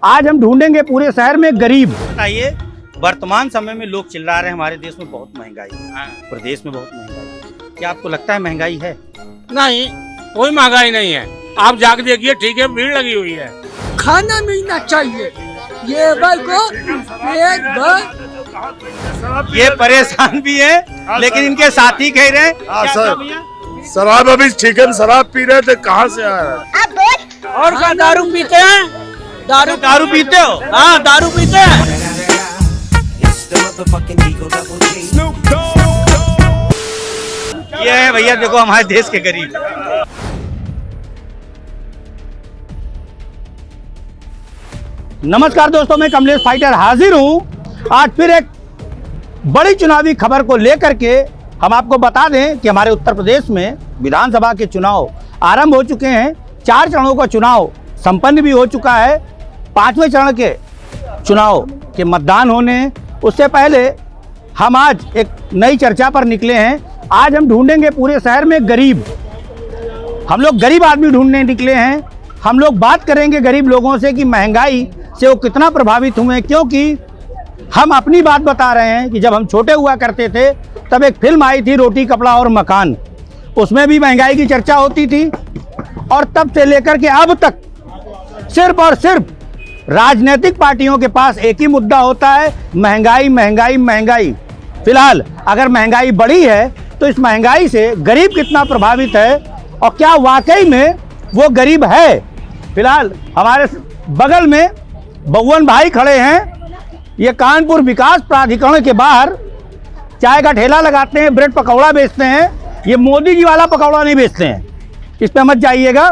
आज हम ढूंढेंगे पूरे शहर में गरीब। बताइए, वर्तमान समय में लोग चिल्ला रहे हैं हमारे देश में बहुत महंगाई है, प्रदेश में बहुत महंगाई है। क्या आपको लगता है महंगाई है? नहीं, कोई महंगाई नहीं है। आप जाके देखिए, ठीक है, भीड़ लगी हुई है। खाना मिलना चाहिए, ये ये परेशान भी है, लेकिन इनके साथी कह रहे हैं शराब अभी चिकन शराब पी रहे थे, कहाँ से आया? और क्या दारू पीते हैं? दारू पीते हो? हाँ, दारू पीते हैं। ये है भैया, देखो हमारे देश के गरीब। नमस्कार दोस्तों, मैं कमलेश फाइटर हाजिर हूं आज फिर एक बड़ी चुनावी खबर को लेकर के। हम आपको बता दें कि हमारे उत्तर प्रदेश में विधानसभा के चुनाव आरंभ हो चुके हैं। 4 चरणों का चुनाव संपन्न भी हो चुका है। 5वें चरण के चुनाव के मतदान होने उससे पहले हम आज एक नई चर्चा पर निकले हैं। आज हम ढूंढेंगे पूरे शहर में गरीब। हम लोग गरीब आदमी ढूंढने निकले हैं। हम लोग बात करेंगे गरीब लोगों से कि महंगाई से वो कितना प्रभावित हुए हैं, क्योंकि हम अपनी बात बता रहे हैं कि जब हम छोटे हुआ करते थे तब एक फिल्म आई थी रोटी कपड़ा और मकान, उसमें भी महंगाई की चर्चा होती थी। और तब से लेकर के अब तक सिर्फ और सिर्फ राजनीतिक पार्टियों के पास एक ही मुद्दा होता है, महंगाई महंगाई महंगाई। फिलहाल अगर महंगाई बढ़ी है तो इस महंगाई से गरीब कितना प्रभावित है और क्या वाकई में वो गरीब है। फिलहाल हमारे बगल में बउवन भाई खड़े हैं। ये कानपुर विकास प्राधिकरण के बाहर चाय का ठेला लगाते हैं, ब्रेड पकौड़ा बेचते हैं। ये मोदी जी वाला पकौड़ा नहीं बेचते हैं, इस पे मत जाइएगा।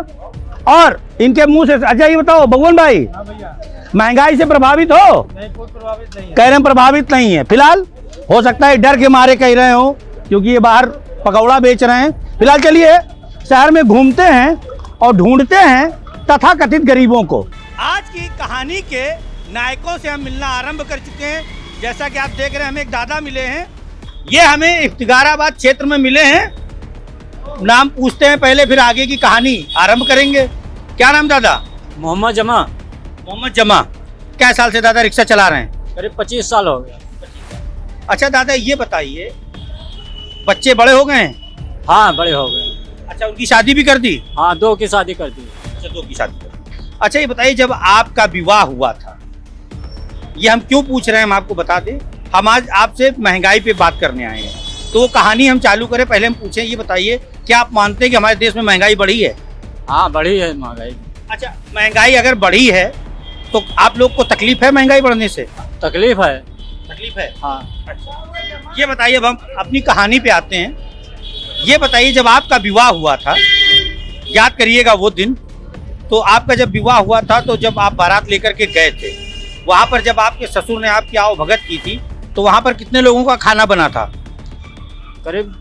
और इनके मुंह से अच्छा ये बताओ बउवन भाई, महंगाई से प्रभावित हो? नहीं, कोई प्रभावित नहीं है। कह रहे हैं प्रभावित नहीं है। फिलहाल हो सकता है डर के मारे कह रहे हो, क्योंकि ये बाहर पकौड़ा बेच रहे हैं। फिलहाल चलिए शहर में घूमते हैं और ढूंढते हैं तथाकथित गरीबों को। आज की कहानी के नायकों से हम मिलना आरंभ कर चुके हैं। जैसा कि आप देख रहे हैं, हमें एक दादा मिले हैं। ये हमें इफ्तिखाराबाद क्षेत्र में मिले हैं। नाम पूछते हैं पहले, फिर आगे की कहानी आरंभ करेंगे। क्या नाम दादा? मोहम्मद जमा। मोहम्मद जमा। क्या साल से दादा रिक्शा चला रहे हैं? करीब 25 साल हो गया। अच्छा दादा, ये बताइए, बच्चे बड़े हो गए हैं? हाँ, बड़े हो गए। अच्छा, उनकी शादी भी कर दी? हाँ, 2 की शादी कर दी। अच्छा, 2 की शादी कर दी। अच्छा, ये बताइए, जब आपका विवाह हुआ था, ये हम क्यों पूछ रहे हैं हम आपको बता दें। हम आज आपसे महंगाई पे बात करने आए हैं, तो वो कहानी हम चालू करें। पहले हम पूछें, ये बताइए, क्या आप मानते हैं कि हमारे देश में महंगाई बढ़ी है? हाँ, बढ़ी है महंगाई। अच्छा, महंगाई अगर बढ़ी है तो आप लोग को तकलीफ है महंगाई बढ़ने से? तकलीफ है। तकलीफ है? हाँ। अच्छा, ये बताइए, अब हम अपनी कहानी पे आते हैं। ये बताइए, जब आपका विवाह हुआ था, याद करिएगा वो दिन, तो आपका जब विवाह हुआ था तो जब आप बारात लेकर के गए थे, वहाँ पर जब आपके ससुर ने आपकी आवभगत की थी, तो वहाँ पर कितने लोगों का खाना बना था? करीब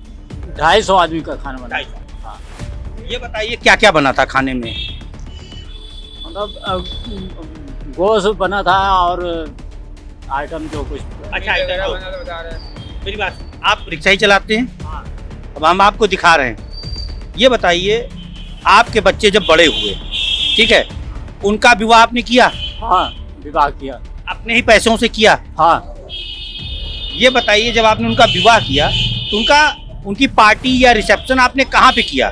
250 आदमी का खाना बना। हाँ। ये बताइए, क्या क्या बना था खाने में? मतलब गोश्त बना था और आइटम जो कुछ। अच्छा, मेरी बात, आप रिक्शा ही चलाते हैं? अब हम आपको दिखा रहे हैं। ये बताइए, आपके बच्चे जब बड़े हुए, ठीक है, उनका विवाह आपने किया? हाँ, विवाह किया। अपने ही पैसों से किया? हाँ। ये बताइए, जब आपने उनका विवाह किया तो उनकी पार्टी या रिसेप्शन आपने कहाँ पे किया?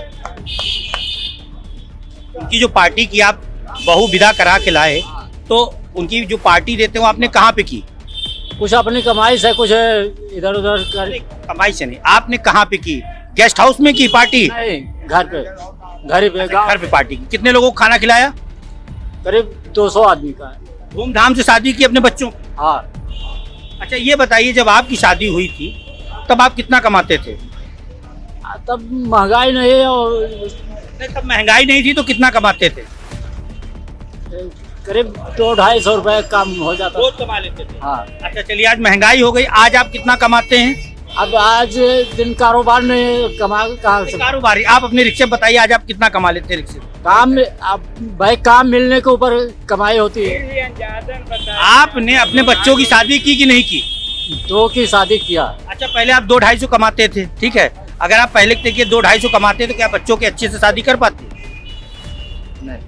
उनकी जो पार्टी की आप बहू विदा करा के लाए, तो उनकी जो पार्टी देते हो आपने कहाँ पे की? कुछ अपनी कमाई से, कुछ इधर उधर कर। कमाई से नहीं, आपने कहाँ पे की? गेस्ट हाउस में की पार्टी? नहीं, घर पे। घर पे पार्टी की। कितने लोगों को खाना खिलाया? करीब 200 आदमी का है। धूमधाम से शादी की अपने बच्चों? हाँ। अच्छा, ये बताइए, जब आपकी शादी हुई थी तब आप कितना कमाते थे? तब महंगाई नहीं है और तब महंगाई नहीं थी तो कितना कमाते थे? करीब 200-250 रुपए काम हो जाता। रोज कमा लेते थे? हाँ। अच्छा, चलिए, आज महंगाई हो गई, आज आप कितना कमाते हैं? अब आज दिन कारोबार नहीं, कमा कहाँ से? कारोबारी आप अपने रिक्शे बताइए, आज आप कितना कमा लेते हैं रिक्शे? काम अब भाई, काम मिलने के ऊपर कमाई होती है। आपने अपने बच्चों की शादी की कि नहीं की? 2 की शादी किया। अच्छा, पहले आप 200-250 कमाते थे, ठीक है। अगर आप पहले देखिए 200-250 कमाते तो क्या बच्चों के अच्छे से शादी कर पाते? नहीं।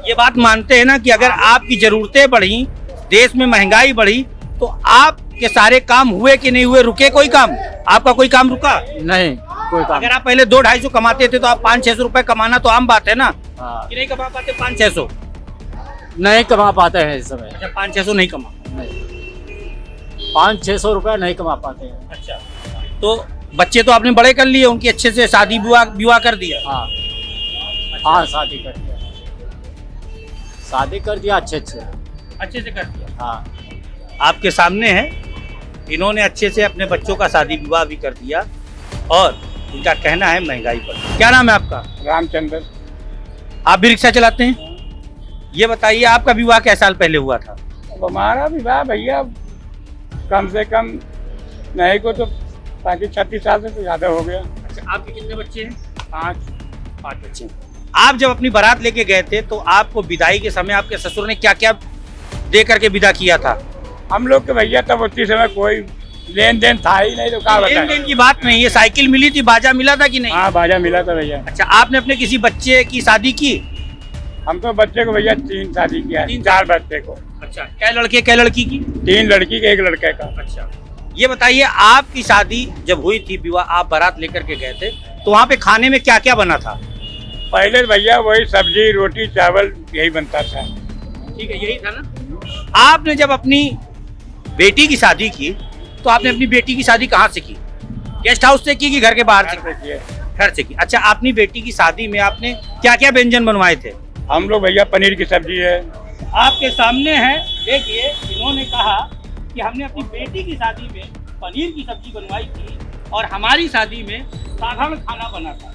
ये बात मानते हैं ना कि अगर आपकी जरूरतें बढ़ी, देश में महंगाई बढ़ी, तो आपके सारे काम हुए कि नहीं हुए? रुके कोई काम? आपका कोई काम रुका? नहीं कोई काम। अगर आप पहले 200-250 कमाते थे तो आप 500-600 रुपए कमाना तो आम बात है ना, हाँ। कि नहीं कमा पाते 500-600? नहीं कमा पाते हैं इस समय। अच्छा, 500-600 नहीं कमा। 500-600 रुपया नहीं कमा पाते हैं। अच्छा, तो बच्चे तो आपने बड़े कर लिए, उनकी अच्छे से शादी विवाह कर दिया? हाँ हाँ, शादी कर दिया, शादी कर दिया अच्छे अच्छे से कर दिया। हाँ। आपके सामने है, इन्होंने अच्छे से अपने बच्चों का शादी विवाह भी कर दिया और इनका कहना है महंगाई पर। क्या नाम है आपका? रामचंद्र। आप भी रिक्शा चलाते हैं? ये बताइए, आपका विवाह कै साल पहले हुआ था? अब हमारा विवाह भैया कम से कम नहीं को तो 35-36 साल से तो ज्यादा हो गया। अच्छा, आपके कितने बच्चे हैं? 5 बच्चे। आप जब अपनी बारात लेके गए थे तो आपको विदाई के समय आपके ससुर ने क्या क्या दे करके विदा किया था? हम लोग के भैया तब उसी समय कोई लेन देन था ही नहीं, तो क्या लेन बताएं। देन की बात नहीं है, साइकिल मिली थी, बाजा मिला था कि नहीं? हाँ, बाजा मिला था भैया। अच्छा, आपने अपने किसी बच्चे की शादी की? हम तो बच्चे को भैया 3 शादी किया, 4 बच्चे को। अच्छा, क्या लड़के क्या लड़की की? 3 लड़की के 1 लड़के का। अच्छा, ये बताइए, आपकी शादी जब हुई थी, विवाह, आप बारात लेकर के गए थे, तो वहाँ पे खाने में क्या क्या बना था? पहले भैया वही सब्जी रोटी चावल यही बनता था। ठीक है, यही था ना। आपने जब अपनी बेटी की शादी की तो आपने अपनी बेटी की शादी कहाँ से की? गेस्ट हाउस से की कि घर के बाहर से? घर से की। अच्छा, अपनी बेटी की शादी में आपने क्या क्या व्यंजन बनवाए थे? हम लोग भैया पनीर की सब्जी है। आपके सामने है, देखिए, इन्होंने कहा कि हमने अपनी बेटी की शादी में पनीर की सब्जी बनवाई थी और हमारी शादी में साधारण खाना बना था।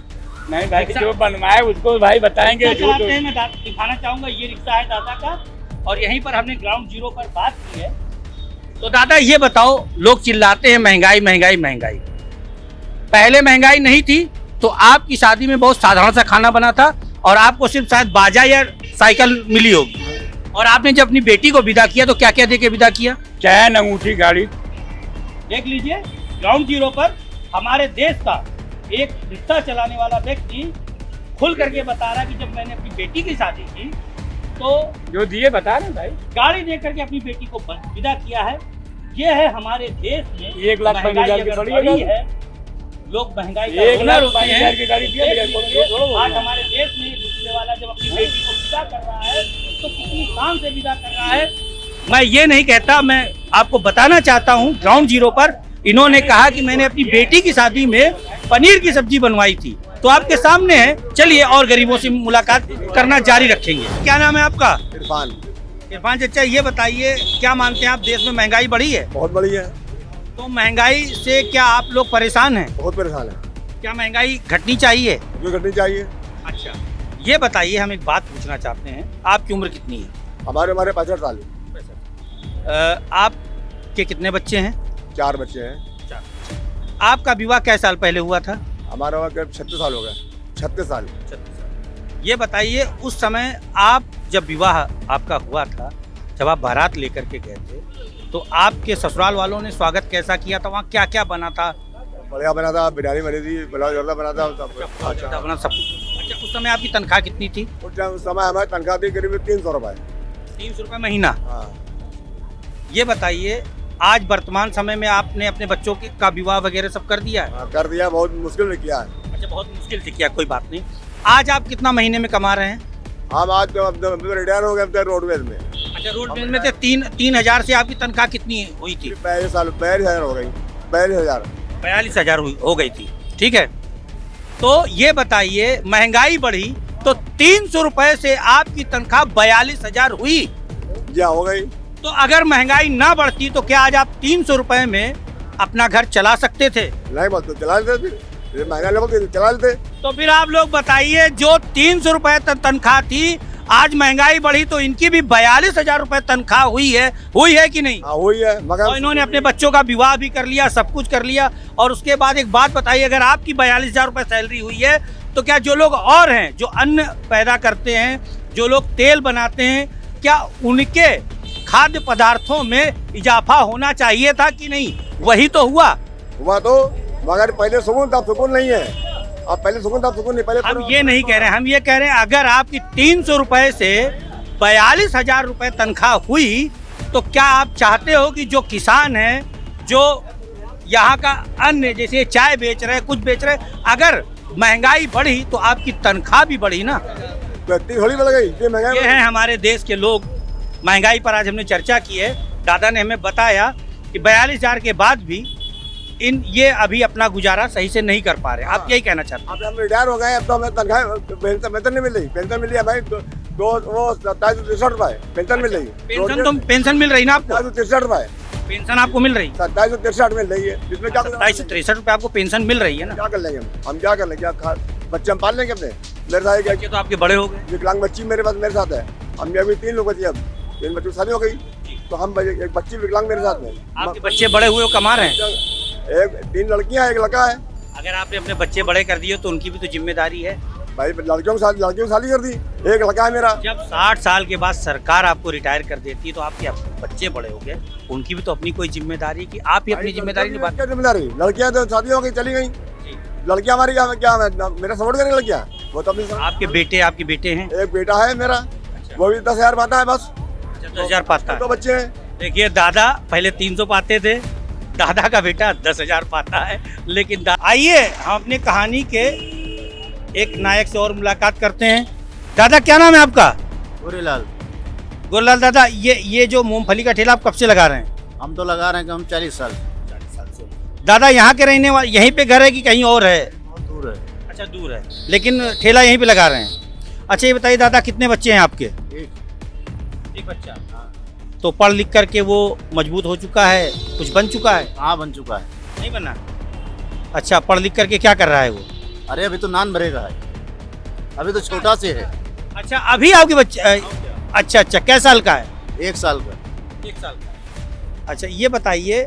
नहीं भाई, जो बनवाए उसको भाई बताएंगे। रिक्शा चलाते हैं, मैं दिखाना चाहूंगा, ये रिक्शा है दादा का और यहीं पर हमने ग्राउंड जीरो पर बात की है। तो दादा ये बताओ, लोग चिल्लाते हैं महंगाई महंगाई महंगाई, पहले महंगाई नहीं थी तो आपकी शादी में बहुत साधारण सा खाना बना था और आपको सिर्फ शायद बाजा या साइकिल मिली होगी, और आपने जब अपनी बेटी को विदा किया तो क्या क्या दे के विदा किया? चैन, अंगूठी, गाड़ी। देख लीजिए, ग्राउंड जीरो पर हमारे देश का एक रिक्शा चलाने वाला व्यक्ति खुल करके बता रहा कि जब मैंने अपनी बेटी की शादी की तो जो दिए बता रहे भाई, गाड़ी दे करके अपनी बेटी को विदा किया है। ये है हमारे देश में 1,50,000 की महंगाई गाड़ी है, लोग महंगाई का 1,50,000 की गाड़ी दिया भैया। आज हमारे देश में दूसरे वाला जब अपनी बेटी को विदा कर रहा है तो कितनी शान से विदा कर रहा है। मैं ये नहीं कहता, मैं आपको बताना चाहता हूँ, ग्राउंड जीरो पर इन्होंने कहा कि मैंने अपनी बेटी की शादी में पनीर की सब्जी बनवाई थी। तो आपके सामने है, चलिए और गरीबों से मुलाकात करना जारी रखेंगे। क्या नाम है आपका? इरफान। इरफान चाचा, ये बताइए, क्या मानते हैं आप, देश में महंगाई बढ़ी है? बहुत बड़ी है। तो महंगाई से क्या आप लोग परेशान हैं? बहुत परेशान है। क्या महंगाई घटनी चाहिए? जो घटनी चाहिए। अच्छा, ये बताइए, हम एक बात पूछना चाहते हैं, आपकी उम्र कितनी है? हमारे 65 साल। आपके कितने बच्चे हैं? 4 बच्चे हैं। आपका विवाह कै साल पहले हुआ था? हमारा वहाँ करीब 36 साल हो गए। 36 साल। ये बताइए, उस समय आप जब विवाह आपका हुआ था, जब आप बारात लेकर के गए थे, तो आपके ससुराल वालों ने स्वागत कैसा किया था? वहाँ क्या क्या बना था? बढ़िया बना था, बिरयानी बनी थी, पुलाव जर्दा बना था, अच्छा, बना सब कुछ। अच्छा, उस समय आपकी तनख्वाह कितनी थी? उस समय हमारी तनख्वाह थी करीब 300 रुपए। 300 रुपये महीना? हाँ। ये बताइए, आज वर्तमान समय में आपने अपने बच्चों का विवाह वगैरह सब कर दिया है? हाँ, कर दिया, बहुत मुश्किल में किया है। अच्छा, बहुत मुश्किल से किया, कोई बात नहीं। आज आप कितना महीने में कमा रहे हैं? हम आज तो रिटायर हो गए रोडवेज में। अच्छा, रोडवेज में थे। 3,000 से आपकी तनख्वाह कितनी हुई थी? 42,000 हो गई। 42,000 हो गई थी। ठीक है, तो ये बताइए, महंगाई बढ़ी तो 300 रुपए से आपकी तनख्वाह 42,000 हुई। जी हो गई। तो अगर महंगाई ना बढ़ती तो क्या आज आप 300 रुपए में अपना घर चला सकते थे? नहीं बोलते चला लेते, महंगा लगता चला लेते। तो फिर आप लोग बताइए, जो 300 रुपए तनख्वाह थी, आज महंगाई बढ़ी तो इनकी भी 42,000 रुपए तनख्वाह हुई है कि नहीं? हुई है, मगर और इन्होंने अपने बच्चों का विवाह भी कर लिया, सब कुछ कर लिया। और उसके बाद एक बात बताइए, अगर आपकी 42,000 रुपए सैलरी हुई है तो क्या जो लोग और हैं, जो अन्न पैदा करते हैं, जो लोग तेल बनाते हैं, क्या उनके खाद्य पदार्थों में इजाफा होना चाहिए था कि नहीं? वही तो हुआ तो, मगर पहले सुकून था, सुकून नहीं है। अब पहले सुकून था, सुकून नहीं पहले। हम ये नहीं कह रहे हैं, हम ये कह रहे हैं अगर आपकी 300 रुपए से 42,000 रुपए तनख्वाह हुई तो क्या आप चाहते हो कि जो किसान है, जो यहाँ का अन्य जैसे चाय बेच रहे, कुछ बेच रहे, अगर महंगाई बढ़ी तो आपकी तनख्वाह भी बढ़ी ना? थोड़ी बढ़ गई ये महंगाई। ये हैं हमारे देश के लोग। महंगाई पर आज हमने चर्चा की है। दादा ने हमें बताया कि 42,000 के बाद भी ये अभी अपना गुजारा सही से नहीं कर पा रहे। आप यही कहना चाहते हैं? अब हम रिटायर हो गए, अब तो हमें तनख्वाह वेतन नहीं मिल रही। पेंशन मिल रही है भाई, वो 2763 रुपए पेंशन मिल रही है। पेंशन मिल रही ना आपको? 2763 रुपए पेंशन आपको मिल रही? 2763 मिल रही है, जिसमें क्या 2763 रुपए आपको पेंशन मिल रही है ना? क्या कर लेंगे हम क्या कर लेंगे? क्या बच्चे हम पाल लेंगे अपने? मेरे साथ क्या, बच्चे तो आपके बड़े हो गए। विकलांग बच्ची मेरे पास मेरे साथ है। हम अभी 3 लोग बच्चे, अब 3 बच्चों की शादी हो गई, तो हम एक बच्ची विकलांग मेरे साथ में। आपके बच्चे बड़े हुए कमा रहे हैं? 3 लड़कियां, 1 लड़का है। अगर आपने अपने बच्चे बड़े कर दिए तो उनकी भी तो जिम्मेदारी है भाई। लड़कियों की शादी कर दी, 1 लड़का है मेरा। जब 60 साल के बाद सरकार आपको रिटायर कर देती है तो आपके बच्चे बड़े हो गए, उनकी भी तो अपनी कोई जिम्मेदारी है कि आप ही अपनी जिम्मेदारी निभाते। क्या जिम्मेदारी? लड़कियां तो शादी हो गई, चली गई। लड़कियां हमारी क्या मेरा सपोर्ट करेंगे लड़कियां? वो तो अपनी। आपके बेटे हैं? एक बेटा है मेरा, वो भी 10,000 पाता है बस। 10,000 पाता है? 2 बच्चे हैं। देखिए दादा पहले 300 पाते थे, दादा का बेटा 10,000 पाता है। लेकिन आइए हम अपनी कहानी के एक नायक से और मुलाकात करते हैं। दादा क्या नाम है आपका? गोरेलाल। गोरेलाल दादा, ये जो मूंगफली का ठेला आप कब से लगा रहे हैं? हम तो लगा रहे हैं कि हम 40 साल से। दादा यहाँ के रहने वाले, यहीं पे घर है कि कहीं और है? बहुत दूर है। अच्छा दूर है, लेकिन ठेला यहीं पे लगा रहे हैं। अच्छा ये बताइए दादा, कितने बच्चे हैं आपके? एक बच्चा। तो पढ़ लिख करके वो मजबूत हो चुका है, कुछ बन चुका है? हाँ बन चुका है। नहीं बना? अच्छा पढ़ लिख करके क्या कर रहा है वो? अरे अभी तो नान भरेगा है, अभी तो छोटा से है। अच्छा अभी आपके बच्चे? अच्छा कै साल का है? 1 साल का। 1 साल का। अच्छा ये बताइए,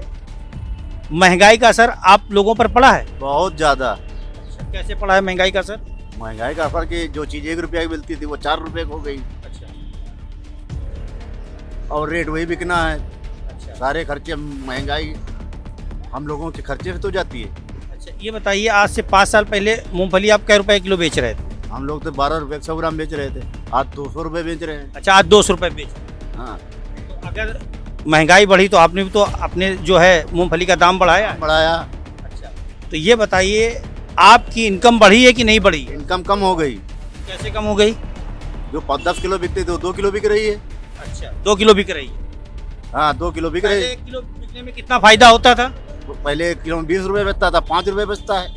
महंगाई का असर आप लोगों पर पड़ा है? बहुत ज्यादा। अच्छा, कैसे पड़ा है महंगाई का असर? महंगाई का असर कि जो चीज 1 रुपया की मिलती थी वो 4 रुपए की हो गई। अच्छा। और रेट वही बिकना है। अच्छा। सारे खर्चे, महंगाई हम लोगों के खर्चे से तो जाती है। अच्छा ये बताइए, आज से 5 साल पहले मूंगफली आप कै रुपए किलो बेच रहे थे? हम लोग तो 12 रुपए 100 ग्राम बेच रहे थे, आज 200 रुपए बेच रहे हैं। अच्छा आज 200 रुपए बेच रहे हैं। हाँ। तो अगर महंगाई बढ़ी तो आपने भी तो अपने जो है मूंगफली का दाम बढ़ाया? बढ़ाया। अच्छा तो ये बताइए, आपकी इनकम बढ़ी है कि नहीं बढ़ी? इनकम कम हो गई। कैसे कम हो गई? जो 10 किलो बिकते थे वो 2 किलो बिक रही है। अच्छा 2 किलो बिक रही है? हाँ 2 किलो बिक रही है। 1 किलो बिकने में कितना फायदा होता था? पहले 1 किलो में 20 रुपए बेचता था, 5 रुपए बेचता है।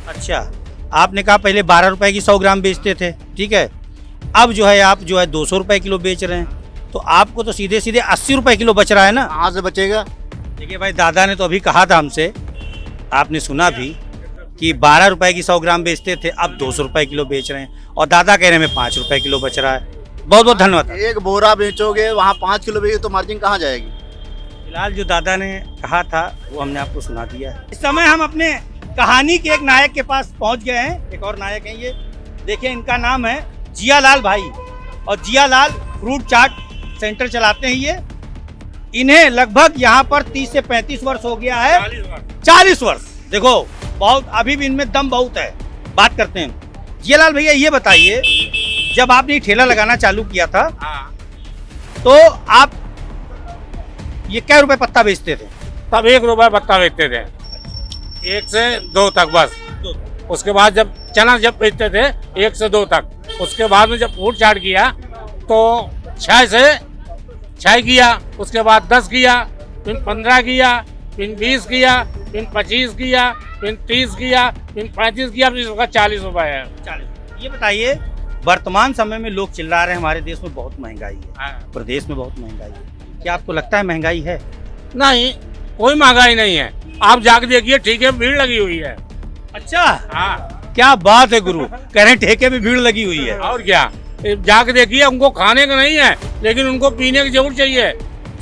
अच्छा आपने कहा पहले 12 रुपए की 100 ग्राम बेचते थे, ठीक है, अब जो है आप जो है 200 रुपए किलो बेच रहे हैं, तो आपको तो सीधे सीधे 80 रुपए किलो बच रहा है ना? कहाँ से बचेगा? देखिए भाई, दादा ने तो अभी कहा था हमसे, आपने सुना भी कि 12 रुपए की 100 ग्राम बेचते थे, अब 200 रुपए किलो बेच रहे हैं, और दादा कह रहे हैं 5 रुपए किलो बच रहा है। बहुत बहुत धन्यवाद। एक बोरा बेचोगे वहाँ 5 किलो बेचोगे तो मार्जिन कहाँ जाएगी? फिलहाल जो दादा ने कहा था वो हमने आपको सुना दिया है। इस समय हम अपने कहानी के एक नायक के पास पहुंच गए हैं। एक और नायक हैं ये, देखिए इनका नाम है जियालाल भाई, और जियालाल फ्रूट चाट सेंटर चलाते हैं ये। इन्हें लगभग यहाँ पर 30 से 35 वर्ष हो गया है। 40 वर्ष। देखो बहुत, अभी भी इनमें दम बहुत है। बात करते हैं जियालाल भैया, ये बताइए जब आपने ठेला लगाना चालू किया था तो आप ये कै रुपए पत्ता बेचते थे? तब 1 रुपए पत्ता बेचते थे, 1 से 2 तक बस। उसके बाद जब चना जब बेचते थे 1 से 2 तक, उसके बाद में जब फ्रूट चाट किया तो 6 से 6 किया, उसके बाद 10 किया, फिर 15 किया, फिर 20 किया, फिर 25 किया, फिर 30 किया, फिर 35 किया, फिर इसका 40 रुपए है। 40। ये बताइए, वर्तमान समय में लोग चिल्ला रहे हैं हमारे देश में बहुत महंगाई है, प्रदेश में बहुत महंगाई है, क्या आपको लगता है महंगाई है? नहीं, कोई महंगाई नहीं है। आप जाके देखिए, ठीक है, भीड़ लगी हुई है। अच्छा हाँ, क्या बात है गुरु, कह रहे हैं ठेके में भीड़ लगी हुई है। और क्या, जाके देखिए, उनको खाने का नहीं है लेकिन उनको पीने की जरूर चाहिए।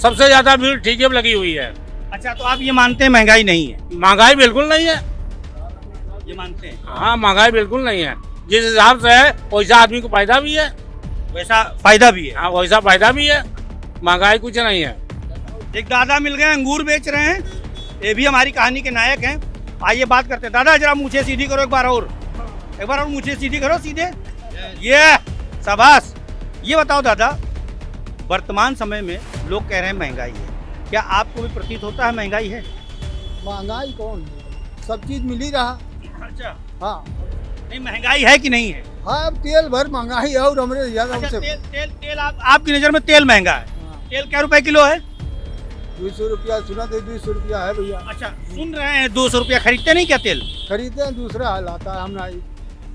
सबसे ज्यादा भीड़ ठेके में लगी हुई है। अच्छा तो आप ये मानते हैं महंगाई नहीं है? महंगाई बिल्कुल नहीं है, ये मानते हैं? हाँ महंगाई बिल्कुल नहीं है। जिस हिसाब से है वैसा आदमी को फायदा भी है, वैसा फायदा भी है। हाँ वैसा फायदा भी है, महंगाई कुछ नहीं है। एक दादा मिल गए, अंगूर बेच रहे हैं, ये भी हमारी कहानी के नायक हैं। आइए बात करते हैं। दादा जरा मुझे सीधी करो एक बार और, एक बार और मुझे सीधी करो, सीधे, ये शाबाश। ये बताओ दादा, वर्तमान समय में लोग कह रहे हैं महंगाई है, क्या आपको भी प्रतीत होता है महंगाई है? महंगाई कौन है, सब चीज मिल ही रहा। अच्छा, हाँ नहीं महंगाई है कि नहीं है? हाँ, अब तेल भर महंगाई है और हमरे ज्यादा अच्छा, हमसे तेल आपकी नजर में तेल महंगा है। तेल क्या रुपए किलो है? 200 रुपया सुना तो 200 रुपया है भैया। अच्छा, सुन रहे हैं 200 रुपया, खरीदते नहीं क्या तेल? खरीदते हैं, दूसरा हाल आता है हम नहीं।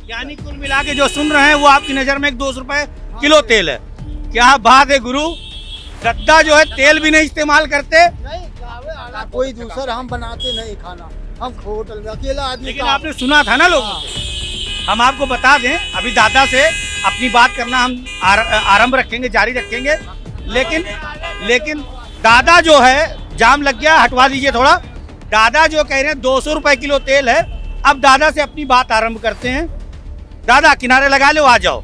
यानी कुल मिला के जो सुन रहे हैं वो आपकी नजर में 200 रुपए किलो तेल है। क्या बात है गुरु, गद्दा जो है तेल भी नहीं इस्तेमाल करते। कोई दूसरा हम बनाते नहीं खाना, हम होटल में अकेला आदमी। लेकिन आपने सुना था ना लोगों से। हम आपको बता दें, अभी दादा से अपनी बात करना हम आरंभ रखेंगे, जारी रखेंगे। लेकिन दादा जो है, जाम लग गया, हटवा दीजिए थोड़ा। दादा जो कह रहे हैं 200 रुपए किलो तेल है। अब दादा से अपनी बात आरंभ करते हैं। दादा किनारे लगा लो, आ जाओ,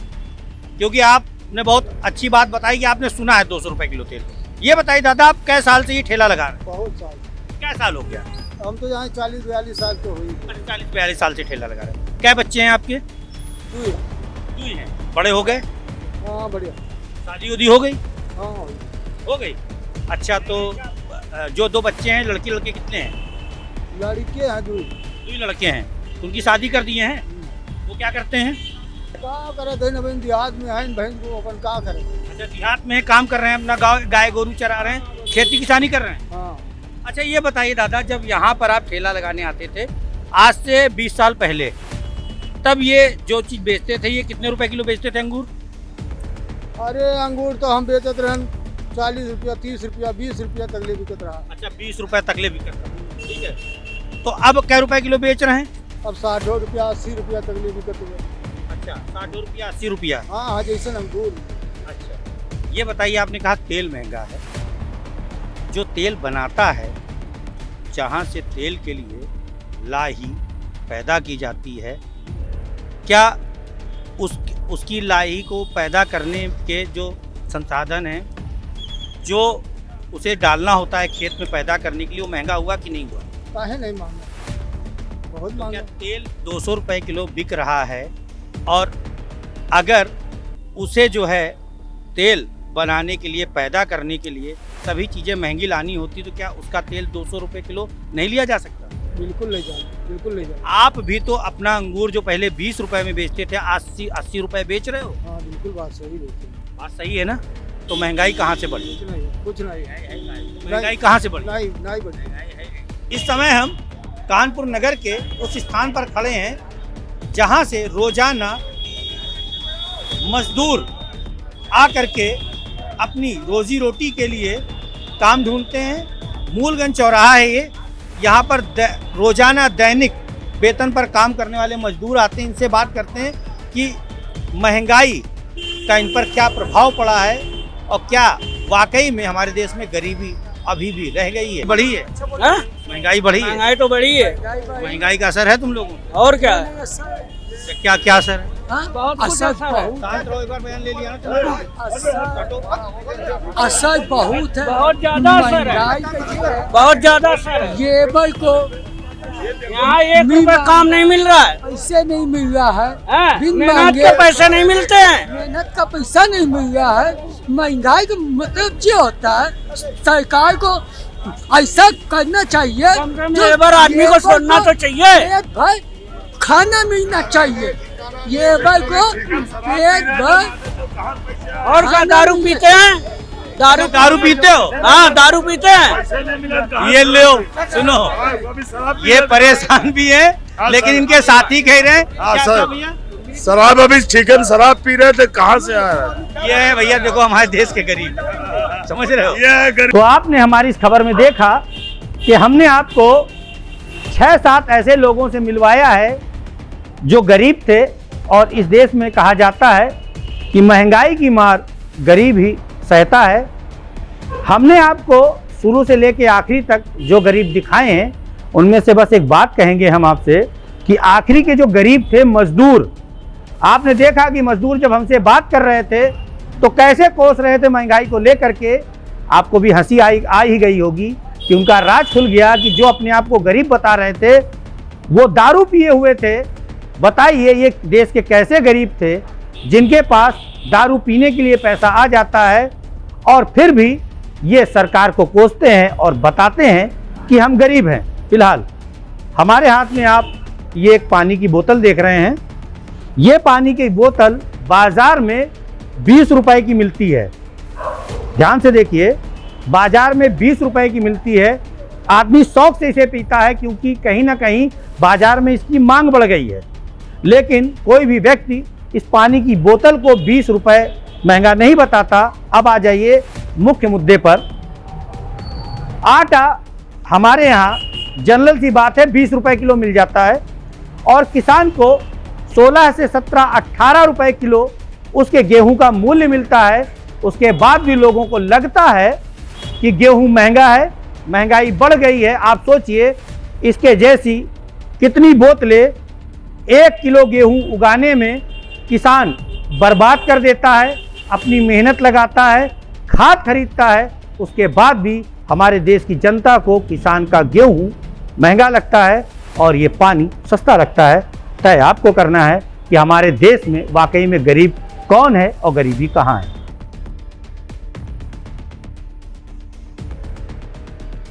क्योंकि आपने बहुत अच्छी बात बताई कि आपने सुना है 200 रुपए किलो तेल। ये बताइए दादा, आप कै साल से ये ठेला लगा रहे हैं? बहुत साल। क्या साल हो गया? हम तो यहाँ 40-42 साल तो हुई। 40-42 साल से ठेला लगा रहे हैं। क्या बच्चे हैं आपके? 2 ही हैं। बड़े हो गए? हाँ बढ़िया। शादी उदी हो गई? हाँ हो गई। अच्छा, तो जो 2 बच्चे हैं, लड़की लड़के कितने हैं? लड़के हैं 2 ही लड़के हैं। उनकी शादी कर दिए हैं? वो क्या करते हैं? क्या करे थे, नवीन देहात में है, बहन को अपन क्या करे। अच्छा, देहात में काम कर रहे हैं, अपना गाय गोरू चरा रहे हैं, खेती किसानी कर रहे हैं। हाँ। अच्छा, ये बताइए दादा, जब यहाँ पर आप ठेला लगाने आते थे आज से 20 साल पहले, तब ये जो चीज़ बेचते थे, ये कितने रुपए किलो बेचते थे अंगूर? अरे अंगूर तो हम बेचते रहे 40 रुपया, 30 रुपया, 20 रुपया तकले बिकत रहा। अच्छा, 20 रुपए तकले बिकत रहा, ठीक है। तो अब क्या रुपए किलो बेच रहे हैं? अब 60 रुपया, 80 रुपया तकले बिकत हुए। अच्छा, 60 रुपया, 80 रुपया। हाँ, जैसे अंगूर। अच्छा, ये बताइए, आपने कहा तेल महंगा है, जो तेल बनाता है, जहाँ से तेल के लिए लाही पैदा की जाती है, क्या उसकी लाही को पैदा करने के जो संसाधन हैं, जो उसे डालना होता है खेत में पैदा करने के लिए, वो महंगा हुआ कि नहीं हुआ? काहे नहीं मांगा, बहुत तो मांगा। क्या तेल 200 रुपए किलो बिक रहा है, और अगर उसे जो है तेल बनाने के लिए, पैदा करने के लिए सभी चीज़ें महंगी लानी होती, तो क्या उसका तेल 200 रुपए किलो नहीं लिया जा सकता? बिल्कुल ले जाए, बिल्कुल ले जाए। आप भी तो अपना अंगूर जो पहले 20 रुपए में बेचते थे, 80 रुपए बेच रहे हो। हाँ बिल्कुल, बात सही बेचते हैं। बात सही है ना? तो महंगाई कहाँ से बढ़ी? कुछ नहीं। महंगाई कहाँ से बढ़ी? नहीं बढ़ी। इस समय हम कानपुर नगर के उस स्थान पर खड़े हैं जहाँ से रोजाना मजदूर आकर के अपनी रोजी रोटी के लिए काम ढूंढते हैं। मूलगंज चौराहा है ये, यहाँ पर रोजाना दैनिक वेतन पर काम करने वाले मजदूर आते हैं। इनसे बात करते हैं कि महंगाई का इन पर क्या प्रभाव पड़ा है, और क्या वाकई में हमारे देश में गरीबी अभी भी रह गई है, बढ़ी है? महंगाई बढ़ी है? महंगाई तो बढ़ी है। महंगाई का असर है तुम लोगों को? और क्या है? क्या क्या असर है? बहुत असर एक बार बयान ले लिया ना। असर बहुत है, बहुत ज्यादा असर है, बहुत ज्यादा असर है। ये भाई को यहाँ 1 रुपए काम नहीं मिल रहा है, पैसे नहीं मिल रहा है, बिन मेहनत मांगे के पैसे नहीं मिलते हैं। मेहनत का पैसा नहीं मिल रहा है। महंगाई का मतलब क्या होता है? सरकार को ऐसा करना चाहिए, कम से कम लेबर आदमी को छोड़ना तो चाहिए। भाई खाना मिलना चाहिए, ये भाई को पेट भर। और क्या दारू पीते हैं? दारू पीते हो? हाँ, दारू पीते हैं। ये लो, सुनो, ये परेशान भी है, लेकिन इनके साथी कह रहे हैं क्या भैया? शराब अभी चिकन शराब पी रहे थे, कहाँ से आया? ये है भैया, देखो हमारे देश के गरीब, समझ रहे हो? ये तो आपने हमारी इस खबर में देखा कि हमने आपको 6-7 ऐसे लोगों से मिलवाया है जो गरीब थे, और इस देश में कहा जाता है कि महंगाई की मार गरीब ही सहता है। हमने आपको शुरू से लेकर आखिरी तक जो गरीब दिखाए हैं, उनमें से बस एक बात कहेंगे हम आपसे कि आखिरी के जो गरीब थे, मजदूर, आपने देखा कि मजदूर जब हमसे बात कर रहे थे तो कैसे कोस रहे थे महंगाई को लेकर के। आपको भी हंसी आ ही गई होगी कि उनका राज खुल गया कि जो अपने आप को गरीब बता रहे थे, वो दारू पिए हुए थे, बताइए ये देश के कैसे गरीब थे जिनके पास दारू पीने के लिए पैसा आ जाता है और फिर भी ये सरकार को कोसते हैं और बताते हैं कि हम गरीब हैं। फिलहाल हमारे हाथ में आप ये एक पानी की बोतल देख रहे हैं। ये पानी की बोतल बाजार में 20 रुपए की मिलती है। ध्यान से देखिए, बाजार में 20 रुपए की मिलती है। आदमी शौक से इसे पीता है क्योंकि कहीं ना कहीं बाजार में इसकी मांग बढ़ गई है। लेकिन कोई भी व्यक्ति इस पानी की बोतल को 20 रुपए महंगा नहीं बताता। अब आ जाइए मुख्य मुद्दे पर। आटा हमारे यहाँ जनरल सी बात है 20 रुपए किलो मिल जाता है और किसान को 16 से 17, 18 रुपए किलो उसके गेहूं का मूल्य मिलता है। उसके बाद भी लोगों को लगता है कि गेहूं महंगा है, महंगाई बढ़ गई है। आप सोचिए इसके जैसी कितनी बोतलें 1 किलो गेहूं उगाने में किसान बर्बाद कर देता है, अपनी मेहनत लगाता है, खाद खरीदता है, उसके बाद भी हमारे देश की जनता को किसान का गेहूं महंगा लगता है और ये पानी सस्ता लगता है। तय आपको करना है कि हमारे देश में वाकई में गरीब कौन है और गरीबी कहाँ है।